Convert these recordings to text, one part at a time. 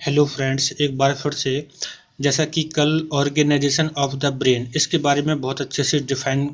Hello friends, एक बार फिर से जैसा कि कल ऑर्गेनाइजेशन ऑफ द ब्रेन इसके बारे में बहुत अच्छे से डिफाइन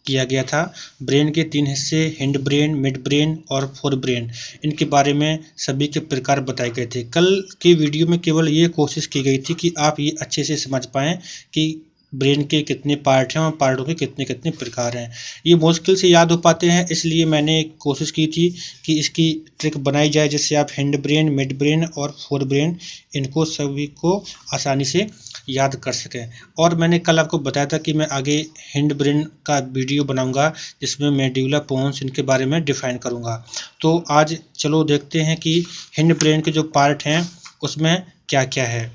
किया गया था। ब्रेन के 3 हिस्से हिंड ब्रेन, मिड ब्रेन और फोर ब्रेन, इनके बारे में सभी के प्रकार बताए गए थे। कल की वीडियो में केवल ये कोशिश की गई थी कि आप ये अच्छे से समझ पाएँ कि ब्रेन के कितने पार्ट हैं और पार्टों के कितने कितने प्रकार हैं। ये मुश्किल से याद हो पाते हैं, इसलिए मैंने कोशिश की थी कि इसकी ट्रिक बनाई जाए जिससे आप हिंड ब्रेन, मिड ब्रेन और फोर ब्रेन इनको सभी को आसानी से याद कर सकें। और मैंने कल आपको बताया था कि मैं आगे हिंड ब्रेन का वीडियो बनाऊंगा जिसमें मेडुला पोन्स इनके बारे में डिफाइन करूंगा। तो आज चलो देखते हैं कि हिंड ब्रेन के जो पार्ट हैं उसमें क्या क्या है।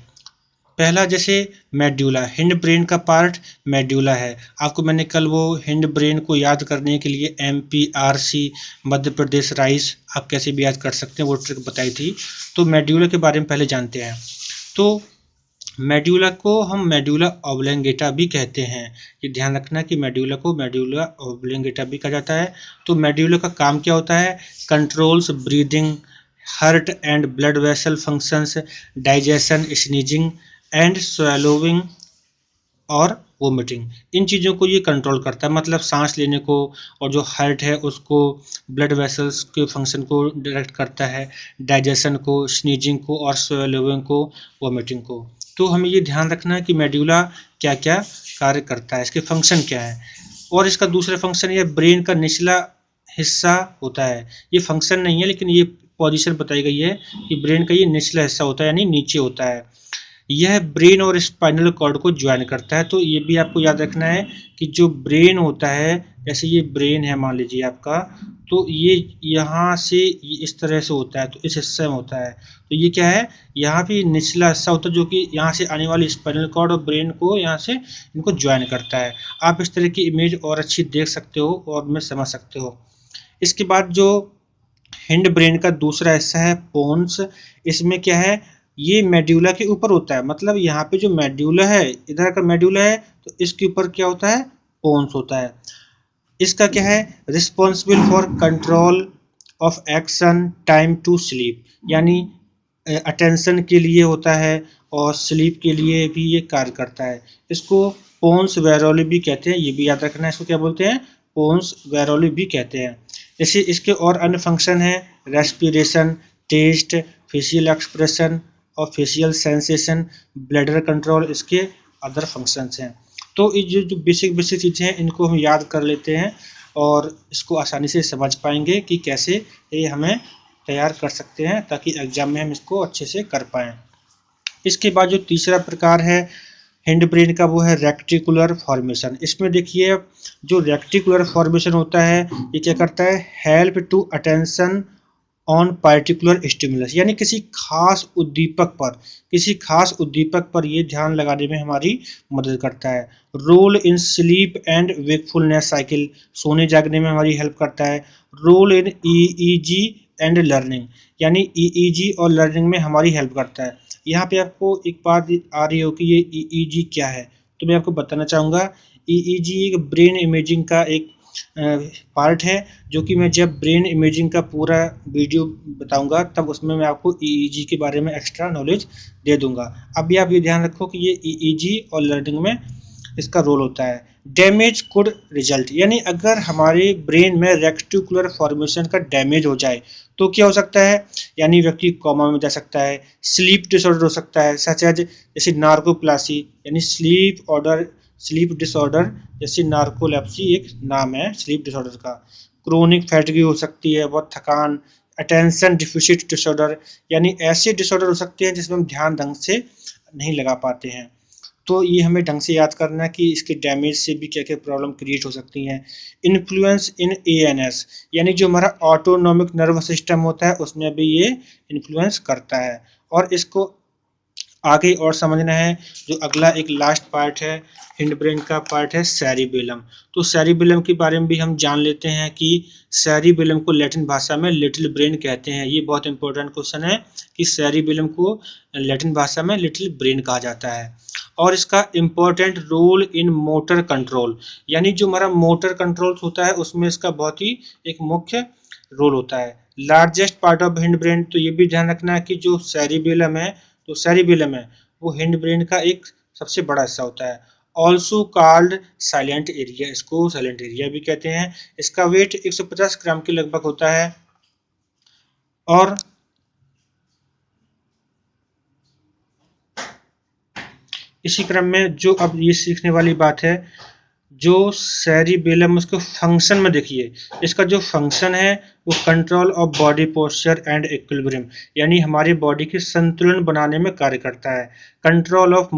पहला जैसे मेडुला, हिंड ब्रेन का पार्ट मेडुला है। आपको मैंने कल वो हिंड ब्रेन को याद करने के लिए MPRC मध्य प्रदेश राइस आप कैसे भी याद कर सकते हैं वो ट्रिक बताई थी। तो मेडुला के बारे में पहले जानते हैं। तो मेडुला को हम मेडुला ऑब्लोंगेटा भी कहते हैं। ये ध्यान रखना कि मेडुला को मेडुला ऑब्लोंगेटा भी कहा जाता है। तो मेडुला का काम क्या होता है? Controls breathing, heart and blood vessel functions, digestion, sneezing and swallowing और वोमिटिंग, इन चीज़ों को ये कंट्रोल करता है। मतलब सांस लेने को, और जो हार्ट है उसको, ब्लड वेसल्स के फंक्शन को डायरेक्ट करता है, डाइजेशन को, स्नीजिंग को और swallowing को, वोमिटिंग को। तो हमें ये ध्यान रखना है कि मेडुला क्या क्या कार्य करता है, इसके फंक्शन क्या है। और इसका दूसरा फंक्शन ये ब्रेन का निचला हिस्सा होता है। ये फंक्शन नहीं है लेकिन ये पोजीशन बताई गई है कि ब्रेन का ये निचला हिस्सा होता है, यानी नीचे होता है। यह ब्रेन और स्पाइनल कॉर्ड को ज्वाइन करता है। तो ये भी आपको याद रखना है कि जो ब्रेन होता है, जैसे ये ब्रेन है मान लीजिए आपका, तो ये यहाँ से इस तरह से होता है, तो इस हिस्से में होता है। तो ये क्या है? यहाँ पे निचला हिस्सा होता है जो कि यहाँ से आने वाली स्पाइनल कॉर्ड और ब्रेन को यहाँ से इनको ज्वाइन करता है। आप इस तरह की इमेज और अच्छी देख सकते हो और में समझ सकते हो। इसके बाद जो हिंड ब्रेन का दूसरा हिस्सा है पोन्स, इसमें क्या है? ये मेडुला के ऊपर होता है। मतलब यहाँ पे जो मेडुला है, इधर का मेडुला है, तो इसके ऊपर क्या होता है? पोन्स होता है। इसका क्या है? Responsible for control of action, time to sleep, यानी अटेंशन के लिए होता है और स्लीप के लिए भी ये कार्य करता है। इसको पोन्स वेरोली भी कहते हैं, ये भी याद रखना है। इसको क्या बोलते हैं? पोन्स वेरोली भी कहते हैं। जैसे इसके और अन्य फंक्शन है रेस्पिरेशन, टेस्ट, फेशियल एक्सप्रेशन और फेशियल सेंसेशन, ब्लडर कंट्रोल, इसके अदर फंक्शंस हैं। तो ये जो बेसिक बेसिक चीज़ें हैं इनको हम याद कर लेते हैं और इसको आसानी से समझ पाएंगे कि कैसे ये हमें तैयार कर सकते हैं ताकि एग्जाम में हम इसको अच्छे से कर पाएँ। इसके बाद जो तीसरा प्रकार है हिंड ब्रेन का, वो है रेक्टिकुलर फॉर्मेशन। इसमें देखिए जो रेक्टिकुलर फॉर्मेशन होता है ये क्या करता है? Help to attention on particular stimulus, यानी किसी खास उद्दीपक पर ये ध्यान लगाने में हमारी मदद करता है। Role in sleep and wakefulness cycle, सोने जागने में हमारी हेल्प करता है। Role in EEG and learning, यानी ईईजी और लर्निंग में हमारी हेल्प करता है। यहाँ पे आपको एक बात आ रही हो कि ये ईईजी क्या है, तो मैं आपको बताना चाहूँगा। ईईजी एक ब्रेन इमेजिंग का एक पार्ट है, जो कि मैं जब ब्रेन इमेजिंग का पूरा वीडियो बताऊंगा तब उसमें मैं आपको ईईजी के बारे में एक्स्ट्रा नॉलेज दे दूंगा। अभी आप ये ध्यान रखो कि ये ईईजी और लर्निंग में इसका रोल होता है। डैमेज कुड रिजल्ट, यानी अगर हमारे ब्रेन में रेक्टिकुलर फॉर्मेशन का डैमेज हो जाए तो क्या हो सकता है? यानी व्यक्ति कोमा में जा सकता है, स्लीप डिसऑर्डर हो सकता है, सच एज जैसे नार्कोप्लासी, यानी स्लीप डिसऑर्डर, जैसे नार्कोलेप्सी एक नाम है स्लीप डिसऑर्डर का। क्रोनिक फैटिग हो सकती है, बहुत थकान। अटेंशन डिफिसिट डिसऑर्डर, यानी ऐसे डिसऑर्डर हो सकते हैं जिसमें हम ध्यान ढंग से नहीं लगा पाते हैं। तो ये हमें ढंग से याद करना है कि इसके डैमेज से भी क्या क्या प्रॉब्लम क्रिएट हो सकती हैं। इन्फ्लुएंस इन एएनएस, यानी जो हमारा ऑटोनॉमिक नर्व सिस्टम होता है उसमें भी ये इन्फ्लुएंस करता है। और इसको आगे और समझना है। जो अगला एक लास्ट पार्ट है हिंड ब्रेन का पार्ट है सेरिबेलम। तो सेरिबेलम के बारे में भी हम जान लेते हैं कि सेरिबेलम को लैटिन भाषा में लिटिल ब्रेन कहते हैं। ये बहुत इंपॉर्टेंट क्वेश्चन है कि सेरिबेलम को लैटिन भाषा में लिटिल ब्रेन कहा जाता है। और इसका important role in motor control, यानी जो हमारा मोटर कंट्रोल होता है उसमें इसका बहुत ही एक मुख्य रोल होता है। Largest part of hind brain, तो ये भी ध्यान रखना है कि जो सेरिबेलम है तो सेरिबेलम है वो हिंड ब्रेन का एक सबसे बड़ा हिस्सा होता है। ऑल्सो कॉल्ड साइलेंट एरिया, इसको साइलेंट एरिया भी कहते हैं। इसका वेट 150 ग्राम के लगभग होता है। और इसी क्रम में जो अब ये सीखने वाली बात है, जो सेरिबेलम उसके फंक्शन में देखिए, इसका जो फंक्शन है वो control of body posture and equilibrium, यानी हमारी बॉडी के संतुलन बनाने में कार्य करता है। Control of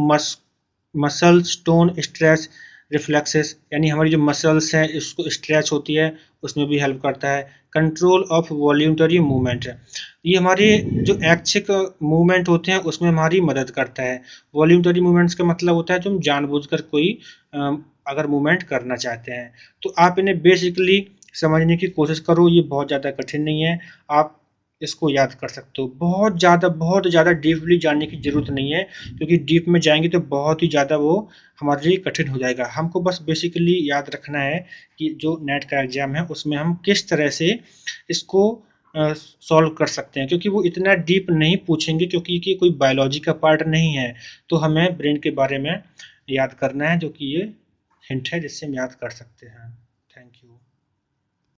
muscles tone stretch reflexes, यानी हमारी जो मसल्स हैं इसको स्ट्रेच होती है उसमें भी हेल्प करता है। कंट्रोल ऑफ वॉल्यूंटरी मूवमेंट, ये हमारे जो ऐच्छिक मूवमेंट होते हैं उसमें हमारी मदद करता है। वॉल्यूंटरी मूवमेंट्स का मतलब होता है तुम जानबूझकर कोई अगर मूवमेंट करना चाहते हैं। तो आप इन्हें बेसिकली समझने की कोशिश करो, ये बहुत ज़्यादा कठिन नहीं है, आप इसको याद कर सकते हो। बहुत ज़्यादा डीपली जानने की ज़रूरत नहीं है, क्योंकि डीप में जाएंगे तो बहुत ही ज़्यादा वो हमारे लिए कठिन हो जाएगा। हमको बस बेसिकली याद रखना है कि जो नेट का एग्ज़ाम है उसमें हम किस तरह से इसको सॉल्व कर सकते हैं, क्योंकि वो इतना डीप नहीं पूछेंगे, क्योंकि ये कोई बायोलॉजी का पार्ट नहीं है। तो हमें ब्रेन के बारे में याद करना है, जो कि ये हिंट है जिससे हम याद कर सकते हैं।